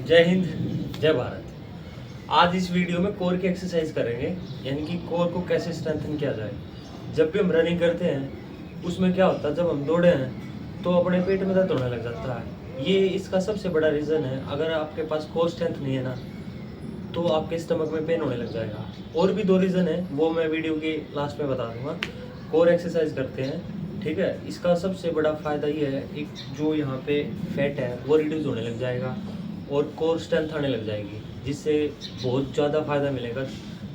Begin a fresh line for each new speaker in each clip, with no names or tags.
जय हिंद, जय भारत। आज इस वीडियो में कोर की एक्सरसाइज करेंगे, यानी कि कोर को कैसे स्ट्रेंथन किया जाए। जब भी हम रनिंग करते हैं उसमें क्या होता है, जब हम दौड़े हैं तो अपने पेट में दर्द होने लग जाता है। ये इसका सबसे बड़ा रीज़न है। अगर आपके पास कोर स्ट्रेंथ नहीं है ना तो आपके स्टमक में पेन होने लग जाएगा। और भी 2 रीज़न है, वो मैं वीडियो के लास्ट में बता दूंगा। कोर एक्सरसाइज करते हैं, ठीक है। इसका सबसे बड़ा फ़ायदा ये है, एक जो यहाँ पे फैट है वो रिड्यूस होने लग जाएगा और कोर स्ट्रेंथ आने लग जाएगी, जिससे बहुत ज़्यादा फ़ायदा मिलेगा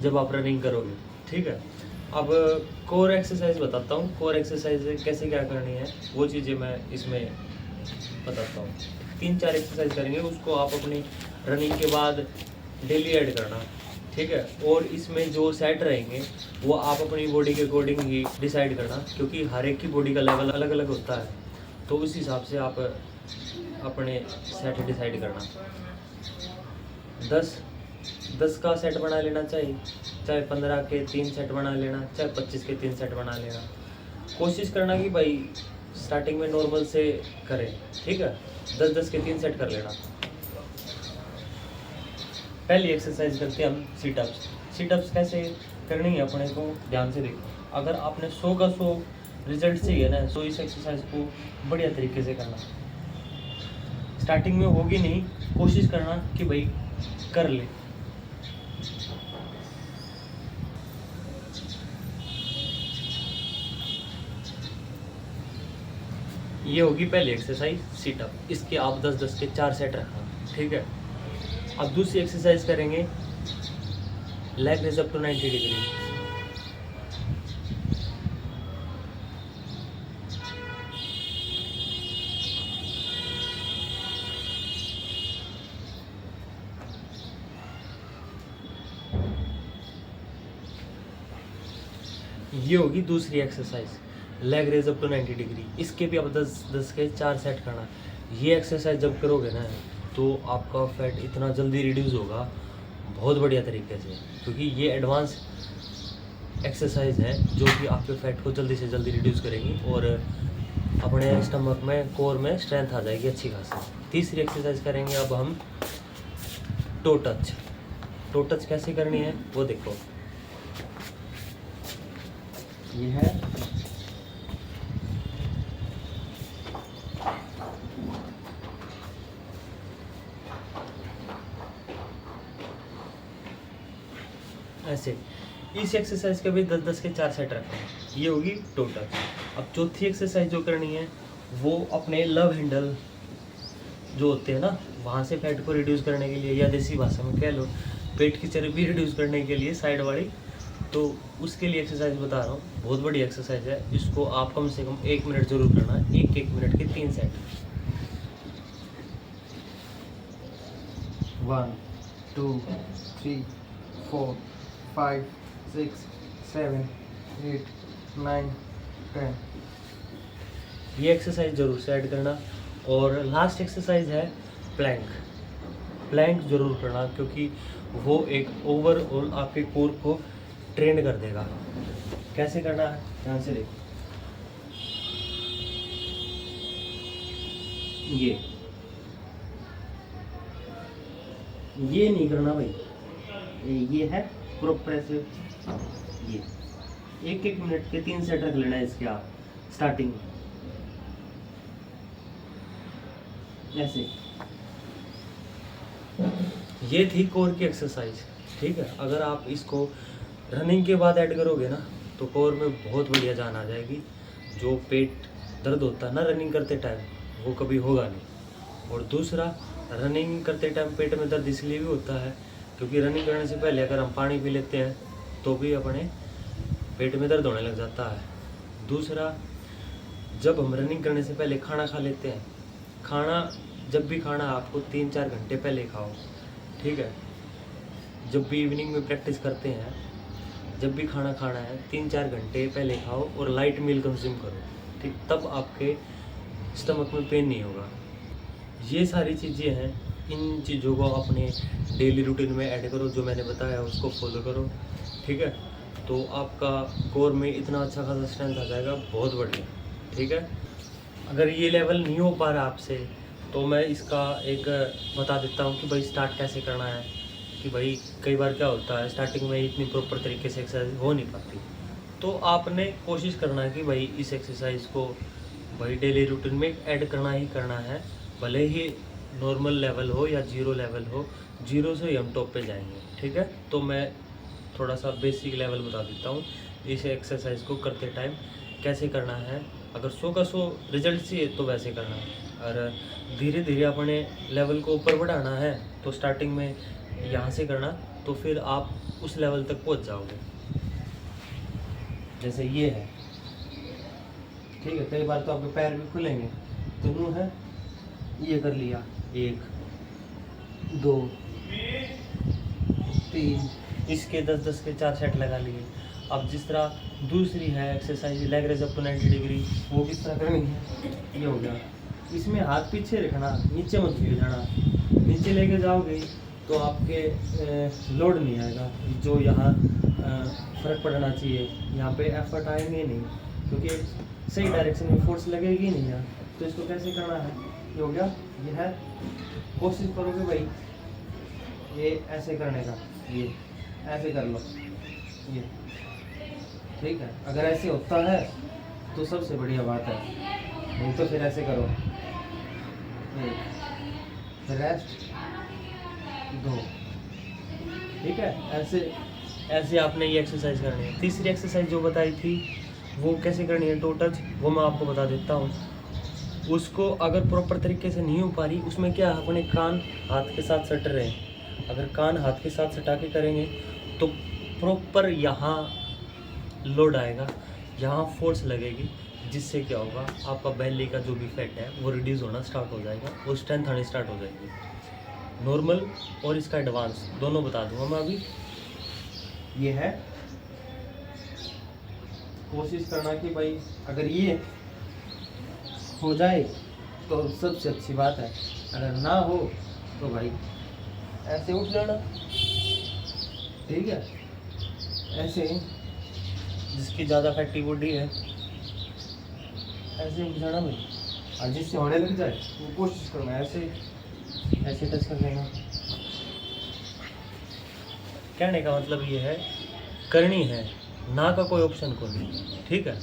जब आप रनिंग करोगे, ठीक है। अब कोर एक्सरसाइज बताता हूँ, कोर एक्सरसाइज कैसे क्या करनी है वो चीज़ें मैं इसमें बताता हूँ। 3-4 एक्सरसाइज करेंगे, उसको आप अपनी रनिंग के बाद डेली ऐड करना, ठीक है। और इसमें जो सेट रहेंगे वो आप अपनी बॉडी के अकॉर्डिंग ही डिसाइड करना, क्योंकि हर एक की बॉडी का लेवल अलग अलग होता है, तो उस हिसाब से आप अपने सेट डिसाइड करना। 10 का सेट बना लेना चाहिए, चाहे 15 के 3 सेट बना लेना, चाहे 25 के 3 सेट बना लेना। कोशिश करना कि भाई स्टार्टिंग में नॉर्मल से करें, ठीक है। 10-10 के 3 सेट कर लेना। पहली एक्सरसाइज करते हैं हम सीटअप्स। सीटअप्स कैसे करनी है अपने को ध्यान से देखो। अगर आपने 100 का 100 रिजल्ट चाहिए ना, तो इस एक्सरसाइज को बढ़िया तरीके से करना। स्टार्टिंग में होगी नहीं, कोशिश करना कि भाई कर ले। ये होगी पहली एक्सरसाइज सीटअप। इसके आप 10-10 के 4 सेट रखना, ठीक है। अब दूसरी एक्सरसाइज करेंगे leg raise up to 90 degree. ये होगी दूसरी exercise leg raise up to 90 degree. इसके भी आप 10-10 के 4 सेट करना। ये एक्सरसाइज जब करोगे ना तो आपका फैट इतना जल्दी रिड्यूस होगा, बहुत बढ़िया तरीके से, क्योंकि ये एडवांस एक्सरसाइज है जो कि आपके फैट को जल्दी से जल्दी रिड्यूस करेगी और अपने स्टमक में, कोर में स्ट्रेंथ आ जाएगी अच्छी खासी। तीसरी एक्सरसाइज करेंगे अब हम टो टच। टो टच कैसे करनी है वो देखो। ये है ऐसे। इस एक्सरसाइज के भी 10-10 के 4 सेट रखना है। ये होगी टो टच। अब चौथी एक्सरसाइज जो करनी है वो अपने लव हैंडल जो होते हैं ना, वहाँ से फैट को रिड्यूस करने के लिए, या देसी भाषा में कह लो पेट की चर्बी रिड्यूस करने के लिए साइड वाली, तो उसके लिए एक्सरसाइज बता रहा हूँ। बहुत बड़ी एक्सरसाइज है, इसको आप कम से कम 1 मिनट जरूर करना है। 1-1 मिनट के 3 सेट। 1 2 3 4 5 6 7 8 9 10। ये एक्सरसाइज जरूर से ऐड करना। और लास्ट एक्सरसाइज है प्लैंक। प्लैंक जरूर करना, क्योंकि वो एक ओवरऑल आपके कोर को ट्रेन कर देगा। कैसे करना है ध्यान से देखो। ये नहीं करना भाई, ये है प्रोप्रेसिव। ये 1-1 मिनट के 3 सेट रख लेना है इसके आप स्टार्टिंग में, ऐसे। ये थी कोर की एक्सरसाइज, ठीक है। अगर आप इसको रनिंग के बाद ऐड करोगे ना तो कोर में बहुत बढ़िया जान आ जाएगी। जो पेट दर्द होता है ना रनिंग करते टाइम, वो कभी होगा नहीं। और दूसरा, रनिंग करते टाइम पेट में दर्द इसलिए भी होता है क्योंकि रनिंग करने से पहले अगर हम पानी पी लेते हैं तो भी अपने पेट में दर्द होने लग जाता है। दूसरा, जब हम रनिंग करने से पहले खाना खा लेते हैं, खाना जब भी खाना आपको 3-4 घंटे पहले खाओ, ठीक है। जब भी इवनिंग में प्रैक्टिस करते हैं, जब भी खाना खाना है 3-4 घंटे पहले खाओ और लाइट मील कंज्यूम करो, ठीक। तब आपके स्टमक में पेन नहीं होगा। ये सारी चीज़ें हैं, इन चीज़ों को अपने डेली रूटीन में ऐड करो। जो मैंने बताया उसको फॉलो करो, ठीक है। तो आपका कोर में इतना अच्छा खासा स्ट्रेंथ आ जाएगा, बहुत बढ़िया, ठीक है। अगर ये लेवल नहीं हो पा रहा आपसे तो मैं इसका एक बता देता हूँ कि भाई स्टार्ट कैसे करना है। कि भाई कई बार क्या होता है, स्टार्टिंग में इतनी प्रॉपर तरीके से एक्सरसाइज हो नहीं पाती, तो आपने कोशिश करना है कि भाई इस एक्सरसाइज को भाई डेली रूटीन में ऐड करना ही करना है। भले ही नॉर्मल लेवल हो या जीरो लेवल हो, जीरो से ही हम टॉप पे जाएंगे। ठीक है, तो मैं थोड़ा सा बेसिक लेवल बता देता हूँ इस एक्सरसाइज को करते टाइम कैसे करना है। अगर 100 का 100 रिजल्ट चाहिए तो वैसे करना है, और धीरे धीरे अपने लेवल को ऊपर बढ़ाना है तो स्टार्टिंग में यहाँ से करना, तो फिर आप उस लेवल तक पहुँच जाओगे। जैसे ये है, ठीक है, कई बार तो आपके पैर भी खुलेंगे। तो यूँ है, ये कर लिया, 1 2 3, इसके 10-10 के 4 सेट लगा लिए। अब जिस तरह दूसरी है exercise leg raise up to 90 degree, वो किस तरह करनी है, ये हो गया। इसमें हाथ पीछे रखना, नीचे मत ले जाना। नीचे लेके जाओगे तो आपके लोड नहीं आएगा, जो यहाँ फ़र्क पड़ना चाहिए, यहाँ पे एफर्ट आएंगे नहीं, क्योंकि सही डायरेक्शन में फोर्स लगेगी नहीं यहाँ। तो इसको कैसे करना है, ये हो गया, ये है। कोशिश करोगे भाई ये ऐसे करने का, ये ऐसे कर लो, ये ठीक है। अगर ऐसे होता है तो सबसे बढ़िया बात है, नहीं तो फिर ऐसे करो, रेस्ट 2, ठीक है। ऐसे ऐसे आपने ये एक्सरसाइज करनी है। तीसरी एक्सरसाइज जो बताई थी वो कैसे करनी है, टो टच, वो मैं आपको बता देता हूँ। उसको अगर प्रॉपर तरीके से नहीं हो पा रही, उसमें क्या अपने कान हाथ के साथ सट रहे हैं। अगर कान हाथ के साथ सटा के करेंगे तो प्रॉपर यहाँ लोड आएगा, यहाँ फोर्स लगेगी, जिससे क्या होगा, आपका बेली का जो भी फैट है वो रिड्यूस होना स्टार्ट हो जाएगा, वो स्ट्रेंथ आनी स्टार्ट हो जाएगी। नॉर्मल और इसका एडवांस दोनों बता दूंगा मैं अभी। ये है, कोशिश करना कि भाई अगर ये हो जाए तो सबसे अच्छी बात है, अगर ना हो तो भाई ऐसे उठ जाना, ठीक है। ऐसे जिसकी ज़्यादा फैटी बॉडी है ऐसे उठ जाना भाई, और जिससे होने लग जाए वो कोशिश करना ऐसे ऐसे टच कर लेना। कहने का मतलब ये है, करनी है, ना का कोई ऑप्शन को नहीं, ठीक है।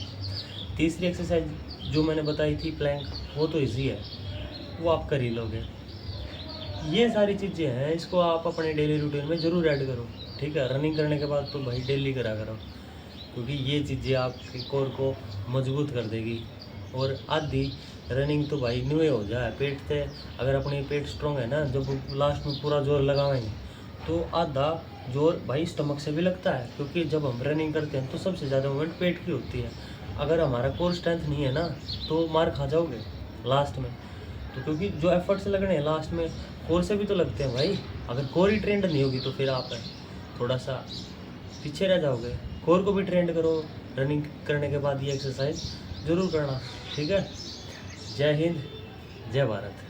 तीसरी एक्सरसाइज जो मैंने बताई थी प्लैंक, वो तो इजी है, वो आप कर ही लोगे। ये सारी चीज़ें हैं, इसको आप अपने डेली रूटीन में ज़रूर ऐड करो, ठीक है। रनिंग करने के बाद तो भाई डेली करा करो, क्योंकि ये चीज़ें आपके कोर को मजबूत कर देगी। और आधी रनिंग तो भाई न्यू हो जाए पेट से, अगर अपनी पेट स्ट्रॉन्ग है ना, जब लास्ट में पूरा जोर लगाएंगे तो आधा जोर भाई स्टमक से भी लगता है, क्योंकि जब हम रनिंग करते हैं तो सबसे ज़्यादा मूवमेंट पेट की होती है। अगर हमारा कोर स्ट्रेंथ नहीं है ना तो मार खा जाओगे लास्ट में। तो क्योंकि जो एफर्ट्स लगने हैं लास्ट में कोर से भी तो लगते हैं भाई। अगर कोर ही ट्रेंड नहीं होगी तो फिर आप थोड़ा सा पीछे रह जाओगे। कोर को भी ट्रेंड करो, रनिंग करने के बाद ये एक्सरसाइज ज़रूर करना, ठीक है। जय हिंद, जय भारत।